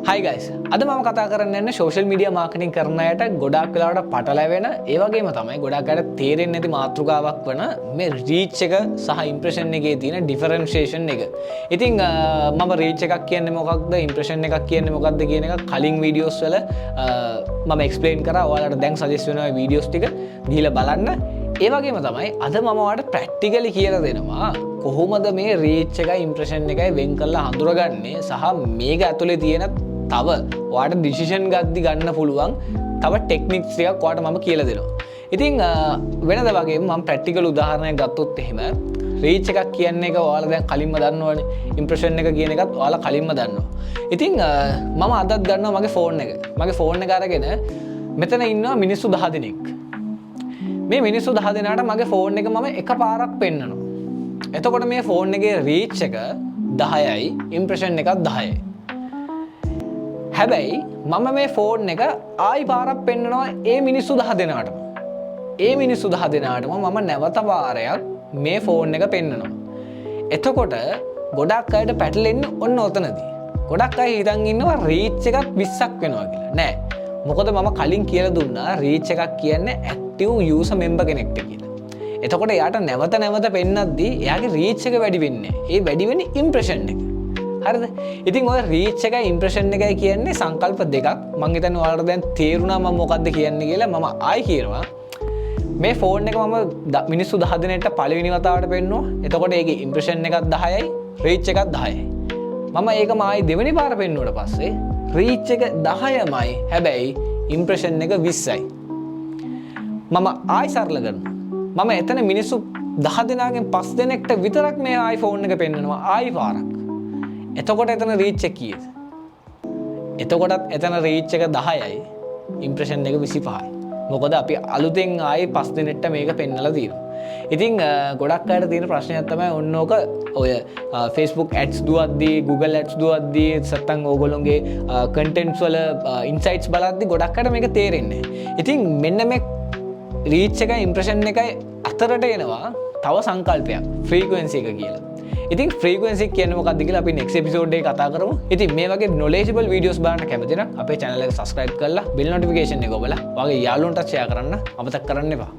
Hi guys, අද මම කතා කරන්න යන්නේ social media marketing කරන අයට ගොඩාක් වෙලාවට පටලැවෙන ඒ වගේම තමයි ගොඩාක් අයට තේරෙන්නේ නැති මාතෘකාවක් වන මේ reach එක සහ impression එකේ තියෙන differentiation එක. ඉතින් මම reach එකක් කියන්නේ මොකක්ද impression එකක් කියන්නේ මොකක්ද කියන එක කලින් videos වල මම explain කරා. ඔයාලට දැන් suggest වෙනවා videos ටික ගිහලා බලන්න. ඒ වගේම තමයි අද මම ඔයාලට practically කියලා දෙනවා කොහොමද මේ reach එකයි impression එකයි වෙන් කරලා හඳුනගන්නේ සහ මේක ඇතුලේ තියෙන තව ඔයාට ඩිසිෂන් ගද්දි ගන්න පුළුවන් තව ටෙක්නික්ස් ටිකක් ඔයාට මම කියලා දෙනවා. ඉතින් වෙනද වගේම මම ප්‍රැක්ටිකල් උදාහරණයක් ගත්තොත් එහෙම රීච් එකක් කියන්නේ එක ඔයාලා දැන් කලින්ම දන්නවනේ. ඉම්ප්‍රෙෂන් එක කියන එකත් ඔයාලා කලින්ම දන්නවා. ඉතින් මම අදත් ගන්නවා මගේ ෆෝන් එක. මගේ ෆෝන් එක අරගෙන මෙතන ඉන්නවා මිනිස්සු 10 දෙනෙක්. මේ මිනිස්සු 10 දෙනාට මගේ ෆෝන් එක මම එකපාරක් පෙන්නනවා. එතකොට මේ ෆෝන් එකේ රීච් එක 10යි ඉම්ප්‍රෙෂන් එකත් 10යි. හැබැයි මම මේ ෆෝන් එක ආයි පාරක් පෙන්නනවා ඒ මිනිස්සු 10 දෙනාටම. ඒ මිනිස්සු 10 දෙනාටම මම නැවත වාරයක් මේ ෆෝන් එක පෙන්නනවා. එතකොට ගොඩක් අයට පැටලෙන්නේ ඔන්න ඔතනදී. ගොඩක් අය හිතන් ඉන්නවා රීච් එකක් 20ක් වෙනවා කියලා. නෑ. මොකද මම කලින් කියලා දුන්නා රීච් එකක් කියන්නේ ඇක්ටිව් යූසර් මෙම්බර් කෙනෙක්ට කියලා. එතකොට එයාට නැවත නැවත පෙන්නද්දී එයාගේ රීච් එක වැඩි වෙන්නේ. ඒ වැඩි වෙන්නේ ඉම්ප්‍රෙෂන් එක. හරිද? ඉතින් ඔය රීච් එකයි ඉම්ප්‍රෙෂන් එකයි කියන්නේ සංකල්ප දෙකක්. මම හිතන්නේ ඔයාලට දැන් තේරුණා මම මොකද්ද කියන්නේ කියලා. මම ආයි කියනවා. මේ ෆෝන් එක මම මිනිස්සු 10 දෙනෙක්ට පළවෙනි වතාවට පෙන්නුවා. එතකොට ඒකේ ඉම්ප්‍රෙෂන් එකක් 10යි, රීච් එකක් 10යි. මම ඒකම ආයි දෙවෙනි පාර පෙන්නුවට පස්සේ රීච් එක 10යිමයි. හැබැයි ඉම්ප්‍රෙෂන් එක 20යි. මම ආයි සරල කරනවා. මම එතන මිනිස්සු 10 දෙනාගෙන් 5 දෙනෙක්ට විතරක් මේ ආයි ෆෝන් එක පෙන්නනවා ආයි පාරක්. එතකොට එතන රීච් එක කීයද? එතකොටත් එතන රීච් එක 10යි ඉම්ප්‍රෙෂන් එක 25යි. මොකද අපි අලුතෙන් ආයේ 5 දිනෙට මේක පෙන්නලා තියෙනවා. ඉතින් ගොඩක් අයට තියෙන ප්‍රශ්නයක් තමයි ඔන්න ඕක ඔය Facebook ads දුවද්දී Google ads දුවද්දී නැත්නම් ඕගොල්ලෝගේ contents වල insights බලද්දී ගොඩක් අයට මේක තේරෙන්නේ නැහැ. ඉතින් මෙන්න මේ රීච් එකයි ඉම්ප්‍රෙෂන් එකයි අතරට එනවා තව සංකල්පයක් frequency එක කියලා. ඉතින් frequency කියන්නේ මොකක්ද කියලා අපි next episode එකේ කතා කරමු. ඉතින් මේ වගේ knowledgeable videos බලන්න කැමති නම් අපේ channel එක subscribe කරලා bell notification එක ඔබලා වගේ යාළුවන්ටත් share කරන්න අමතක කරන්න එපා.